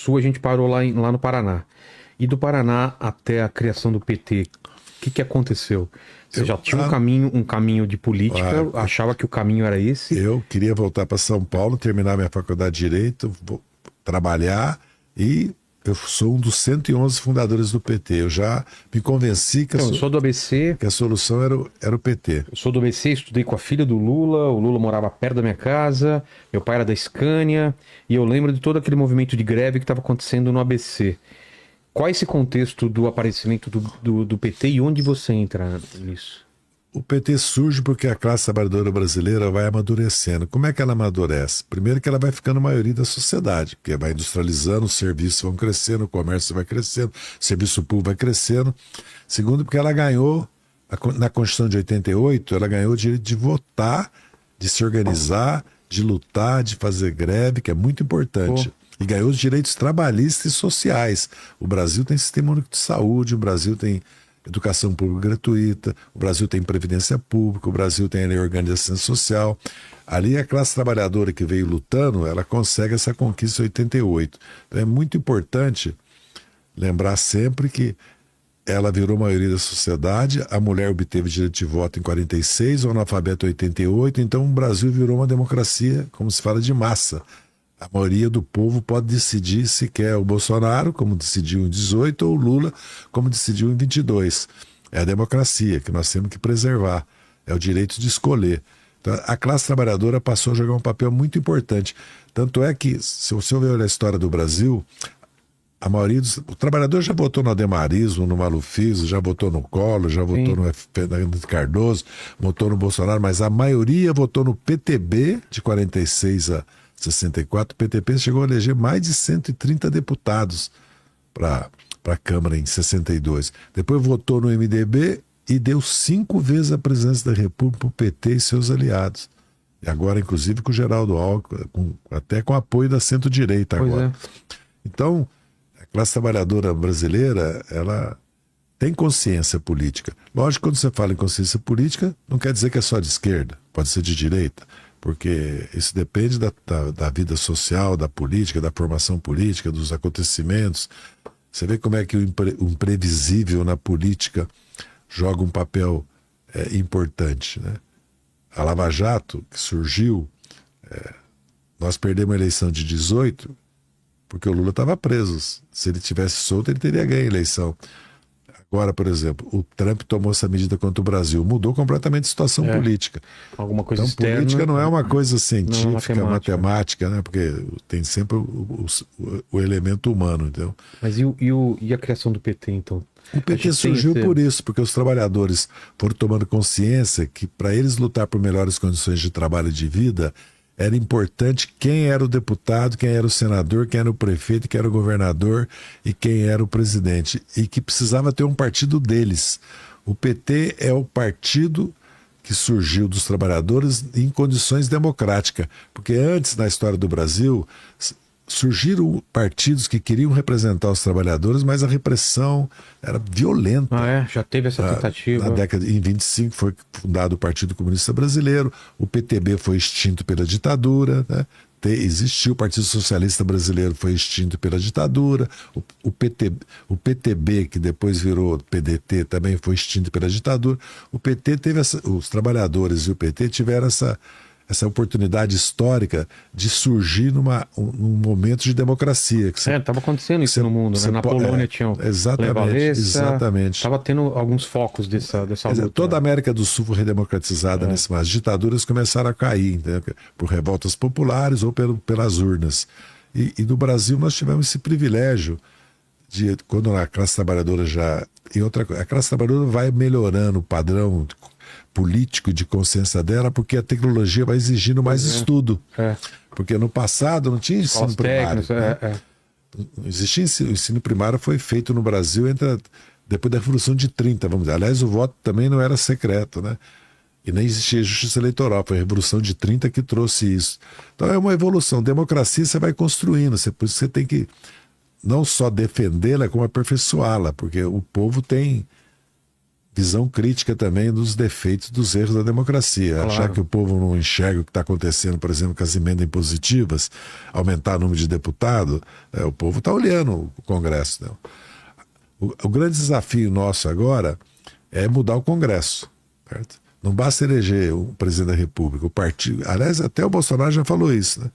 Sul, a gente parou lá no Paraná. E do Paraná até a criação do PT, o que aconteceu? Você já tinha um caminho de política, achava que o caminho era esse? Eu queria voltar para São Paulo, terminar minha faculdade de Direito, trabalhar, e eu sou um dos 111 fundadores do PT. Eu já me convenci que, eu sou do ABC, que a solução era o PT. Eu sou do ABC, estudei com a filha do Lula, o Lula morava perto da minha casa, meu pai era da Scania, e eu lembro de todo aquele movimento de greve que estava acontecendo no ABC. Qual é esse contexto do aparecimento do PT e onde você entra nisso? O PT surge porque a classe trabalhadora brasileira vai amadurecendo. Como é que ela amadurece? Primeiro que ela vai ficando maioria da sociedade, porque vai industrializando, os serviços vão crescendo, o comércio vai crescendo, o serviço público vai crescendo. Segundo, porque ela ganhou, na Constituição de 88, ela ganhou o direito de votar, de se organizar, de lutar, de fazer greve, que é muito importante. E ganhou os direitos trabalhistas e sociais. O Brasil tem sistema único de saúde, o Brasil tem educação pública gratuita, o Brasil tem previdência pública, o Brasil tem a lei de organização social. Ali a classe trabalhadora que veio lutando, ela consegue essa conquista em 88. Então é muito importante lembrar sempre que ela virou maioria da sociedade, a mulher obteve direito de voto em 46, o analfabeto em 88, então o Brasil virou uma democracia, como se fala, de massa. A maioria do povo pode decidir se quer o Bolsonaro, como decidiu em 18, ou o Lula, como decidiu em 22. É a democracia que nós temos que preservar. É o direito de escolher. Então, a classe trabalhadora passou a jogar um papel muito importante. Tanto é que, se você olhar a história do Brasil, a maioria dos... O trabalhador já votou no ademarismo, no malufismo, já votou no Collor, já votou no Fernando Cardoso, votou no Bolsonaro, mas a maioria votou no PTB de 46 a 64, o PTP chegou a eleger mais de 130 deputados para a Câmara em 62. Depois votou no MDB e deu 5 vezes a presidência da República para o PT e seus aliados. E agora, inclusive, com o Geraldo Alckmin, até com apoio da centro-direita agora. Então, a classe trabalhadora brasileira, ela tem consciência política. Lógico, quando você fala em consciência política, não quer dizer que é só de esquerda, pode ser de direita. Porque isso depende da vida social, da política, da formação política, dos acontecimentos. Você vê como é que o imprevisível na política joga um papel importante, né? A Lava Jato, que surgiu, nós perdemos a eleição de 18 porque o Lula estava preso. Se ele tivesse solto, ele teria ganho a eleição. Agora, por exemplo, o Trump tomou essa medida contra o Brasil, mudou completamente a situação política. Alguma coisa então, externa, política não é uma coisa científica, não, matemática, né? Porque tem sempre o elemento humano, entendeu? Mas e a criação do PT, então? O PT surgiu por isso, porque os trabalhadores foram tomando consciência que para eles lutar por melhores condições de trabalho e de vida, era importante quem era o deputado, quem era o senador, quem era o prefeito, quem era o governador e quem era o presidente. E que precisava ter um partido deles. O PT é o partido que surgiu dos trabalhadores em condições democráticas. Porque antes, na história do Brasil, surgiram partidos que queriam representar os trabalhadores, mas a repressão era violenta. Já teve essa tentativa. Em 25 foi fundado o Partido Comunista Brasileiro, o PTB foi extinto pela ditadura, né? Existiu o Partido Socialista Brasileiro, foi extinto pela ditadura, o PTB, que depois virou PDT, também foi extinto pela ditadura. O PT teve os trabalhadores e o PT tiveram essa oportunidade histórica de surgir num momento de democracia. Estava acontecendo isso no mundo, né? Na Polônia tinha o exatamente. Estava tendo alguns focos dessa luta. Toda a América do Sul foi redemocratizada nesse momento. As ditaduras começaram a cair, entendeu? Por revoltas populares ou pelas urnas. E no Brasil nós tivemos esse privilégio de, quando a classe trabalhadora a classe trabalhadora vai melhorando o padrão político de consciência dela, porque a tecnologia vai exigindo mais estudo. Porque no passado não tinha ensino primário. Não existia o ensino primário, foi feito no Brasil depois da Revolução de 30, vamos dizer. Aliás, o voto também não era secreto, né? E nem existia justiça eleitoral. Foi a Revolução de 30 que trouxe isso. Então é uma evolução. Democracia você vai construindo. Por isso você tem que não só defendê-la, como aperfeiçoá-la, porque o povo tem visão crítica também dos defeitos, dos erros da democracia. Claro. Achar que o povo não enxerga o que está acontecendo, por exemplo, com as emendas impositivas, aumentar o número de deputados, o povo está olhando o Congresso. Né? O grande desafio nosso agora é mudar o Congresso. Certo? Não basta eleger o presidente da República, o partido. Aliás, até o Bolsonaro já falou isso, né?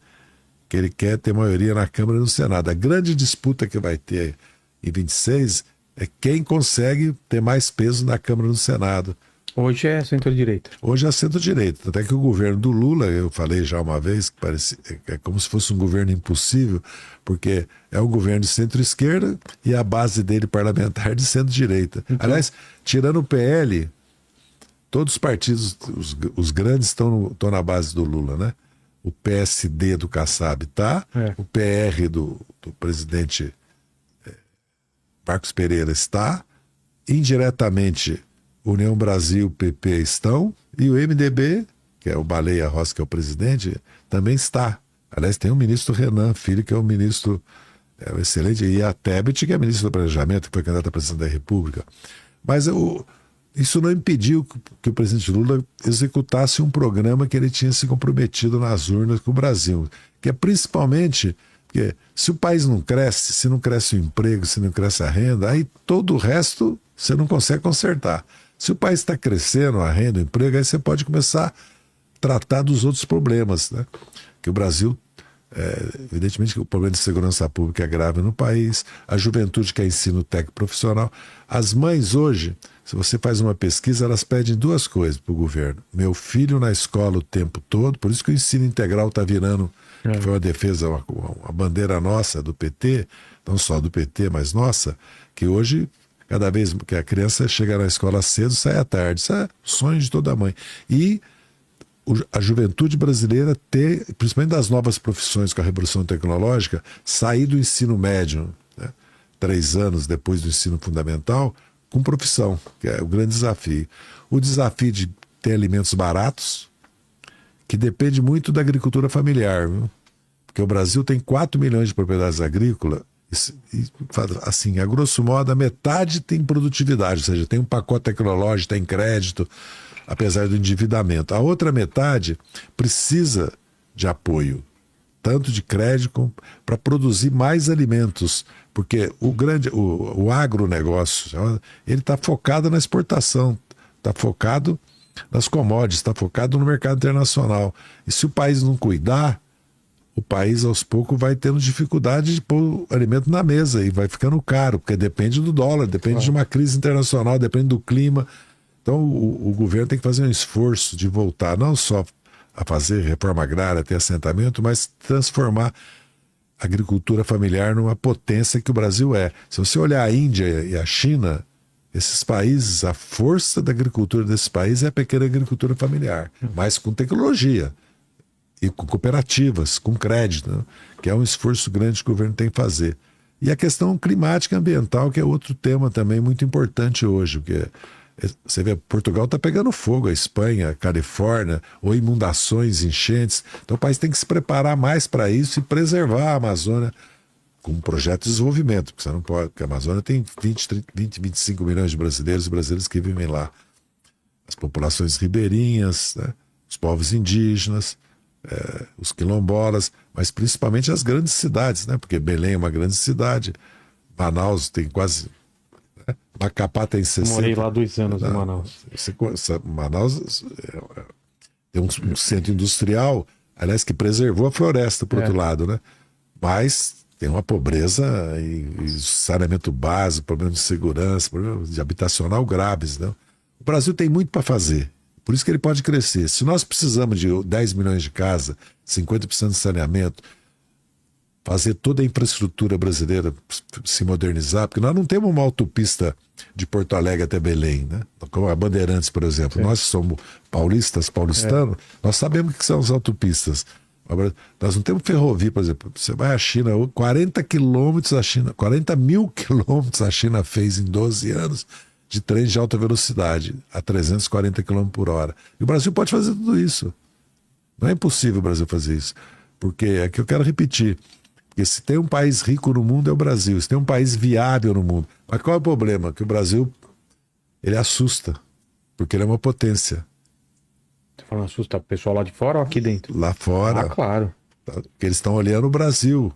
Que ele quer ter maioria na Câmara e no Senado. A grande disputa que vai ter em 26 é quem consegue ter mais peso na Câmara e no Senado. Hoje é centro-direita. Hoje é centro-direita. Até que o governo do Lula, eu falei já uma vez, que parece, é como se fosse um governo impossível, porque é um governo de centro-esquerda e a base dele parlamentar de centro-direita. Então, aliás, tirando o PL, todos os partidos, os grandes, estão na base do Lula, né? O PSD do Kassab tá, o PR do presidente Marcos Pereira está, indiretamente União Brasil, PP estão, e o MDB, que é o Baleia Rossi, que é o presidente, também está. Aliás, tem o ministro Renan Filho, que é o ministro excelente, e a Tebet, que é ministro do Planejamento, que foi candidata a presidente da República. Mas isso não impediu que o presidente Lula executasse um programa que ele tinha se comprometido nas urnas com o Brasil, que é principalmente... Porque se o país não cresce, se não cresce o emprego, se não cresce a renda, aí todo o resto você não consegue consertar. Se o país está crescendo, a renda, o emprego, aí você pode começar a tratar dos outros problemas, né? Que o Brasil, evidentemente que o problema de segurança pública é grave no país, a juventude quer ensino técnico profissional. As mães hoje, se você faz uma pesquisa, elas pedem duas coisas para o governo. Meu filho na escola o tempo todo, por isso que o ensino integral está virando... que foi uma defesa, uma bandeira nossa do PT, não só do PT, mas nossa, que hoje, cada vez que a criança chega na escola cedo, sai à tarde. Isso é sonho de toda mãe. E a juventude brasileira ter, principalmente das novas profissões com a revolução tecnológica, sair do ensino médio, né, 3 anos depois do ensino fundamental, com profissão, que é o grande desafio. O desafio de ter alimentos baratos, que depende muito da agricultura familiar, viu? Porque o Brasil tem 4 milhões de propriedades agrícolas e, assim, a grosso modo, a metade tem produtividade, ou seja, tem um pacote tecnológico, tem crédito, apesar do endividamento. A outra metade precisa de apoio, tanto de crédito para produzir mais alimentos, porque o agronegócio, ele está focado na exportação, está focado nas commodities, está focado no mercado internacional. E se o país não cuidar, o país aos poucos vai tendo dificuldade de pôr o alimento na mesa e vai ficando caro, porque depende do dólar, depende de uma crise internacional, depende do clima. Então o governo tem que fazer um esforço de voltar não só a fazer reforma agrária, ter assentamento, mas transformar a agricultura familiar numa potência que o Brasil é. Se você olhar a Índia e a China, esses países, a força da agricultura desses países é a pequena agricultura familiar, mas com tecnologia e com cooperativas, com crédito, né? Que é um esforço grande que o governo tem que fazer. E a questão climática e ambiental, que é outro tema também muito importante hoje, porque você vê, Portugal está pegando fogo, a Espanha, a Califórnia, ou inundações, enchentes. Então o país tem que se preparar mais para isso e preservar a Amazônia com um projeto de desenvolvimento, porque você não pode, porque a Amazônia tem 25 milhões de brasileiros e brasileiras que vivem lá. As populações ribeirinhas, né? Os povos indígenas, os quilombolas, mas principalmente as grandes cidades, né? Porque Belém é uma grande cidade, Manaus tem quase... Macapá tem 60... Morei lá 2 anos em Manaus. Manaus tem um centro industrial, aliás, que preservou a floresta, por outro lado, né? Mas tem uma pobreza e saneamento básico, problemas de segurança, problemas de habitacional graves, né? O Brasil tem muito para fazer, por isso que ele pode crescer. Se nós precisamos de 10 milhões de casas, 50% de saneamento, fazer toda a infraestrutura brasileira se modernizar, porque nós não temos uma autopista de Porto Alegre até Belém, né? Como a Bandeirantes, por exemplo. Nós somos paulistanos, nós sabemos o que são as autopistas. Nós não temos ferrovia, por exemplo. Você vai à China, 40 mil quilômetros a China fez em 12 anos de trens de alta velocidade, a 340 km por hora. E o Brasil pode fazer tudo isso. Não é impossível o Brasil fazer isso. Porque é que eu quero repetir. Porque se tem um país rico no mundo é o Brasil. Se tem um país viável no mundo. Mas qual é o problema? Que o Brasil ele assusta, porque ele é uma potência. Você falando assusta o pessoal lá de fora ou aqui dentro? Lá fora, Ah, claro. porque eles estão olhando o Brasil.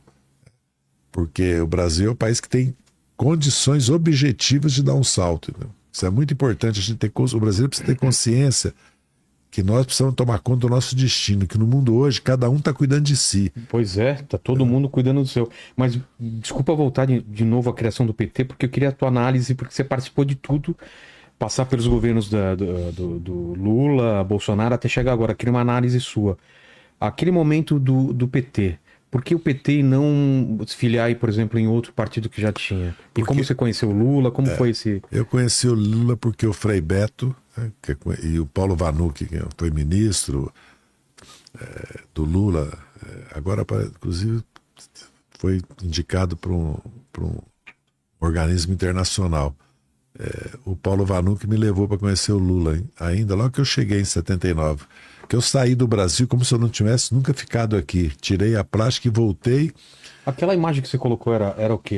Porque o Brasil é o país que tem condições objetivas de dar um salto. Entendeu? Isso é muito importante. O brasileiro precisa ter consciência que nós precisamos tomar conta do nosso destino, que no mundo hoje cada um está cuidando de si. Pois é, tá todo mundo cuidando do seu. Mas desculpa voltar de novo à criação do PT, porque eu queria a tua análise, porque você participou de tudo, passar pelos governos do Lula, Bolsonaro, até chegar agora. Queria uma análise sua. Aquele momento do PT, por que o PT e não se filiar, aí, por exemplo, em outro partido que já tinha? E como você conheceu o Lula? Como foi esse... Eu conheci o Lula porque o Frei Beto, né, e o Paulo Vanucci, que foi ministro do Lula, agora, inclusive, foi indicado para um organismo internacional. O Paulo Vanucci me levou para conhecer o Lula, ainda logo que eu cheguei em 79. Que eu saí do Brasil como se eu não tivesse nunca ficado aqui. Tirei a plástica e voltei. Aquela imagem que você colocou era o quê?